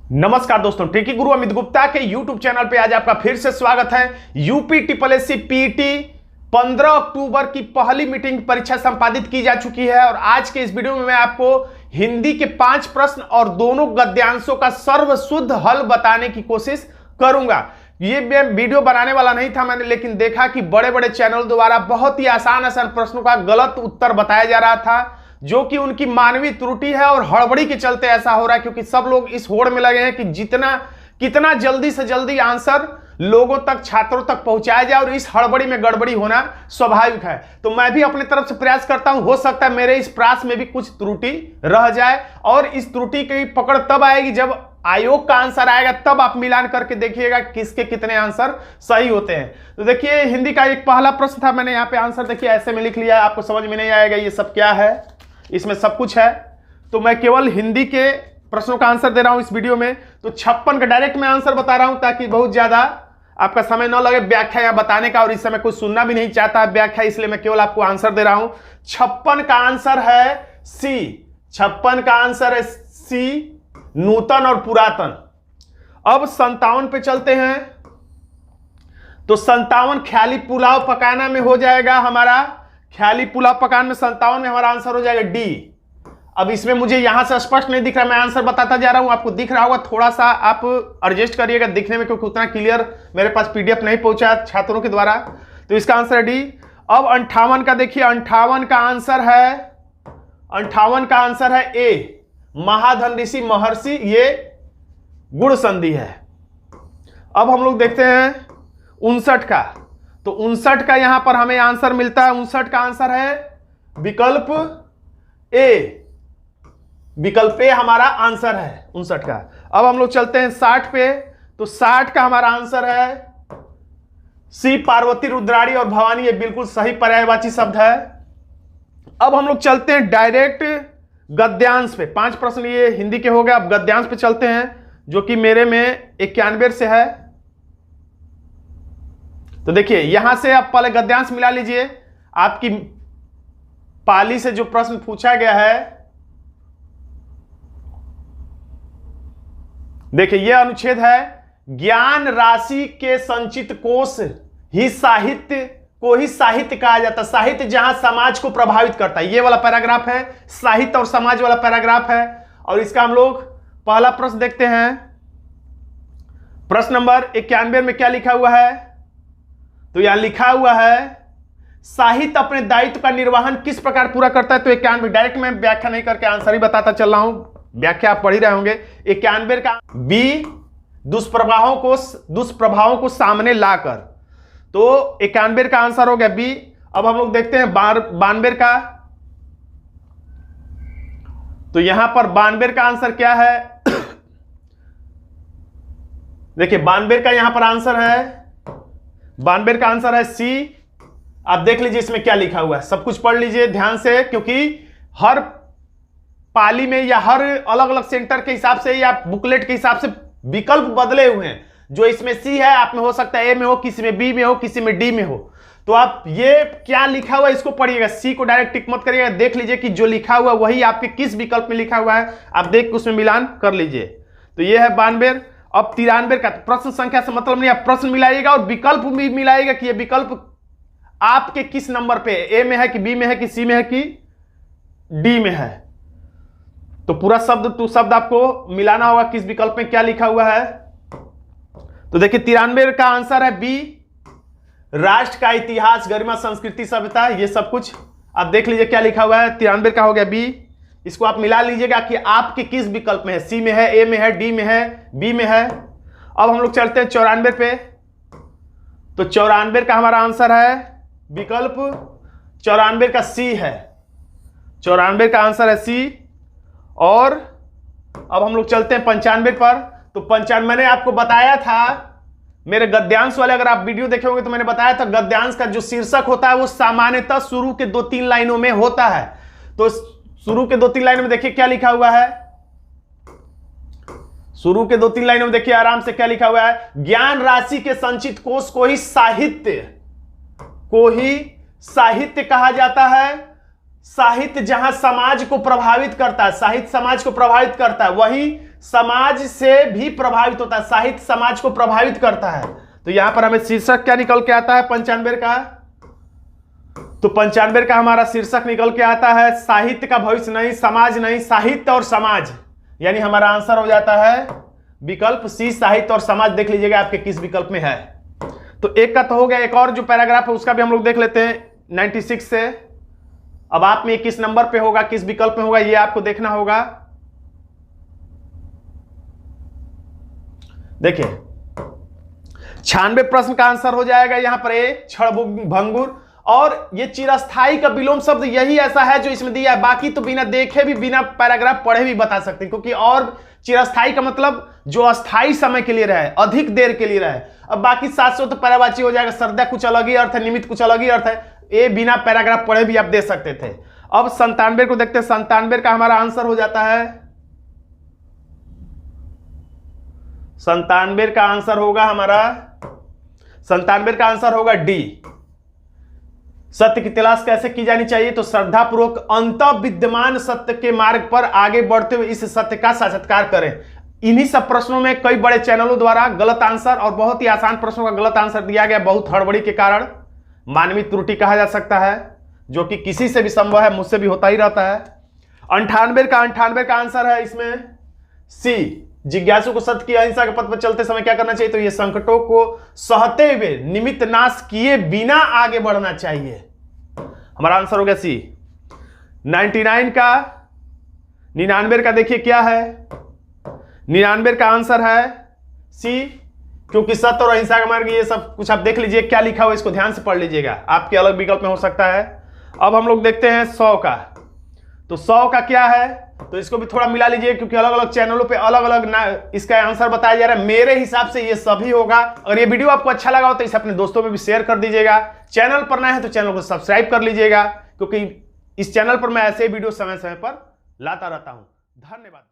नमस्कार दोस्तों, ट्रिकी गुरु अमित गुप्ता के YouTube चैनल पे आज आपका फिर से स्वागत है। यूपी ट्रिपल पीटी 15 अक्टूबर की पहली मीटिंग परीक्षा संपादित की जा चुकी है और आज के इस वीडियो में मैं आपको हिंदी के 5 प्रश्न और दोनों गद्यांशों का सर्वशुद्ध हल बताने की कोशिश करूंगा। ये मैं वीडियो बनाने वाला नहीं था मैंने, लेकिन देखा कि बड़े बड़े चैनल द्वारा बहुत ही आसान प्रश्नों का गलत उत्तर बताया जा रहा था, जो कि उनकी मानवीय त्रुटि है और हड़बड़ी के चलते ऐसा हो रहा है, क्योंकि सब लोग इस होड़ में लगे हैं कि कितना जल्दी से जल्दी आंसर लोगों तक, छात्रों तक पहुंचाया जाए, और इस हड़बड़ी में गड़बड़ी होना स्वाभाविक है। तो मैं भी अपनी तरफ से प्रयास करता हूं, हो सकता है मेरे इस प्रयास में भी कुछ त्रुटि रह जाए, और इस त्रुटि की पकड़ तब आएगी जब आयोग का आंसर आएगा, तब आप मिलान करके देखिएगा किसके कितने आंसर सही होते हैं। तो देखिए, हिंदी का एक पहला प्रश्न था, मैंने यहाँ पे आंसर देखिए ऐसे में लिख लिया, आपको समझ में नहीं आएगा ये सब क्या है, इसमें सब कुछ है। तो मैं केवल हिंदी के प्रश्नों का आंसर दे रहा हूं इस वीडियो में। तो 56 का डायरेक्ट मैं आंसर बता रहा हूं ताकि बहुत ज्यादा आपका समय न लगे व्याख्या या बताने का, और इस समय कोई सुनना भी नहीं चाहता है व्याख्या, इसलिए मैं केवल आपको आंसर दे रहा हूं। 56 का आंसर है सी। 56 का आंसर है सी, नूतन और पुरातन। अब 57 पे चलते हैं। तो 57 ख्याली पुलाव पकाना में हो जाएगा हमारा, ख्याली पुलाव पकान में 57 में हमारा आंसर हो जाएगा डी। अब इसमें मुझे यहां से स्पष्ट नहीं दिख रहा, मैं आंसर बताता जा रहा हूं, आपको दिख रहा होगा, थोड़ा सा आप एडजस्ट करिएगा दिखने में, क्योंकि उतना क्लियर मेरे पास पीडीएफ नहीं पहुंचा छात्रों के द्वारा। तो इसका आंसर है डी। अब 58 का देखिए, 58 का आंसर है ए, महाधन ऋषि महर्षि, ये गुण संधि है। अब हम लोग देखते हैं 59 का। तो 59 का यहां पर हमें आंसर मिलता है, 59 का आंसर है विकल्प ए। विकल्प ए हमारा आंसर है 59 का। अब हम लोग चलते हैं 60 पे। तो 60 का हमारा आंसर है सी, पार्वती, रुद्राणी और भवानी, ये बिल्कुल सही पर्यायवाची शब्द है। अब हम लोग चलते हैं डायरेक्ट गद्यांश पे। 5 प्रश्न ये हिंदी के हो गए, अब गद्यांश पे चलते हैं, जो कि मेरे में 91 से है। तो देखिए, यहां से आप पहले गद्यांश मिला लीजिए। आपकी पाली से जो प्रश्न पूछा गया है, देखिए यह अनुच्छेद है, ज्ञान राशि के संचित कोश ही साहित्य को ही साहित्य कहा जाता है। साहित्य जहां समाज को प्रभावित करता है, ये वाला पैराग्राफ है, साहित्य और समाज वाला पैराग्राफ है। और इसका हम लोग पहला प्रश्न देखते हैं। प्रश्न नंबर 91 में क्या लिखा हुआ है? तो यहां लिखा हुआ है, साहित्य अपने दायित्व का निर्वहन किस प्रकार पूरा करता है। तो 91 डायरेक्ट मैं व्याख्या नहीं करके आंसर ही बताता चल रहा हूं, व्याख्या आप पढ़ ही रहे होंगे। 91 का बी, दुष्प्रभावों को सामने लाकर। तो 91 का आंसर हो गया बी। अब हम लोग देखते हैं 92 का। तो यहां पर 92 का आंसर क्या है? देखिए 92 का यहां पर आंसर है, 92 का आंसर है सी। आप देख लीजिए इसमें क्या लिखा हुआ है, सब कुछ पढ़ लीजिए ध्यान से, क्योंकि हर पाली में या हर अलग अलग सेंटर के हिसाब से या बुकलेट के हिसाब से विकल्प बदले हुए हैं। जो इसमें सी है, आप में हो सकता है ए में हो, किसी में बी में हो, किसी में डी में हो। तो आप ये क्या लिखा हुआ है इसको पढ़िएगा, सी को डायरेक्ट टिक मत करिएगा, देख लीजिए कि जो लिखा हुआ वही आपके किस विकल्प में लिखा हुआ है, आप देख के उसमें मिलान कर लीजिए। तो ये है 92। अब 93 का। प्रश्न संख्या से मतलब नहीं, आप प्रश्न मिलाइएगा और विकल्प भी मिलाइएगा कि ये विकल्प आपके किस नंबर पे, ए में है कि बी में है कि सी में है कि डी में है। तो पूरा शब्द टू शब्द आपको मिलाना होगा किस विकल्प में क्या लिखा हुआ है। तो देखिए 93 का आंसर है बी, राष्ट्र का इतिहास, गरिमा, संस्कृति, सभ्यता, ये सब कुछ आप देख लीजिए क्या लिखा हुआ है। 93 का हो गया बी। इसको आप मिला लीजिएगा कि आपके किस विकल्प में है, सी में है, ए में है, डी में है, बी में है। अब हम लोग चलते हैं 94 पे। तो 94 का हमारा आंसर है विकल्प 94 का सी है, 94 का आंसर है सी। और अब हम लोग चलते हैं 95 पर। तो 95 मैंने आपको बताया था मेरे गद्यांश वाले, अगर आप वीडियो देखे होंगे तो मैंने बताया था गद्यांश का जो शीर्षक होता है वो सामान्यतः शुरू के 2-3 लाइनों में होता है। तो शुरू के 2-3 लाइनों में देखिए क्या लिखा हुआ है, शुरू के 2-3 लाइनों में देखिए आराम से क्या लिखा हुआ है, ज्ञान राशि के संचित कोश को ही साहित्य कहा जाता है। साहित्य जहां समाज को प्रभावित करता है, साहित्य समाज को प्रभावित करता है, वही समाज से भी प्रभावित होता है, साहित्य समाज को प्रभावित करता है। तो यहां पर हमें शीर्षक क्या निकल के आता है 95 का? तो 95 का हमारा शीर्षक निकल के आता है साहित्य का भविष्य नहीं, समाज नहीं, साहित्य और समाज। यानी हमारा आंसर हो जाता है विकल्प सी, साहित्य और समाज। देख लीजिएगा आपके किस विकल्प में है। तो एक का तो हो गया। एक और जो पैराग्राफ है उसका भी हम लोग देख लेते हैं 96 से। अब आप में किस नंबर पे होगा, किस विकल्प में होगा, ये आपको देखना होगा। देखिए 96 प्रश्न का आंसर हो जाएगा यहां पर ए, क्षण भंगुर। और ये चिरस्थाई का विलोम शब्द यही ऐसा है जो इसमें दिया है। बाकी तो बिना देखे भी, बिना पैराग्राफ पढ़े भी बता सकते हैं, क्योंकि और चिरस्थाई का मतलब जो अस्थाई समय के लिए रहे, अधिक देर के लिए रहे। अब बाकी 700 तो पैरावाची हो जाएगा। श्रद्धा कुछ अलग ही अर्थ है, निमित्त कुछ अलग ही अर्थ है। ये बिना पैराग्राफ पढ़े भी आप दे सकते थे। अब 97 को देखते हैं। 97 का हमारा आंसर हो जाता है, 97 का आंसर होगा हमारा, 97 का आंसर होगा डी। सत्य की तलाश कैसे की जानी चाहिए? तो श्रद्धापूर्वक अंतः विद्यमान सत्य के मार्ग पर आगे बढ़ते हुए इस सत्य का साक्षात्कार करें। इन्हीं सब प्रश्नों में कई बड़े चैनलों द्वारा गलत आंसर और बहुत ही आसान प्रश्नों का गलत आंसर दिया गया, बहुत हड़बड़ी के कारण। मानवीय त्रुटि कहा जा सकता है, जो कि किसी से भी संभव है, मुझसे भी होता ही रहता है। 98 का आंसर है इसमें सी, जिज्ञासु को सत्य की अहिंसा के पथ पर चलते समय क्या करना चाहिए? तो ये संकटों को सहते हुए, निमित्त नाश किए बिना आगे बढ़ना चाहिए। हमारा आंसर हो गया सी। 99 का देखिए क्या है, 99 का आंसर है सी, क्योंकि सत्य और अहिंसा का मार्ग, ये सब कुछ आप देख लीजिए क्या लिखा हुआ, इसको ध्यान से पढ़ लीजिएगा, आपके अलग विकल्प में हो सकता है। अब हम लोग देखते हैं 100 का। तो 100 का क्या है? तो इसको भी थोड़ा मिला लीजिए, क्योंकि अलग अलग चैनलों पे अलग अलग इसका आंसर बताया जा रहा है। मेरे हिसाब से ये सभी होगा। अगर ये वीडियो आपको अच्छा लगा हो तो इसे अपने दोस्तों में भी शेयर कर दीजिएगा। चैनल पर नए हैं तो चैनल को सब्सक्राइब कर लीजिएगा, क्योंकि इस चैनल पर मैं ऐसे वीडियो समय समय पर लाता रहता हूं। धन्यवाद।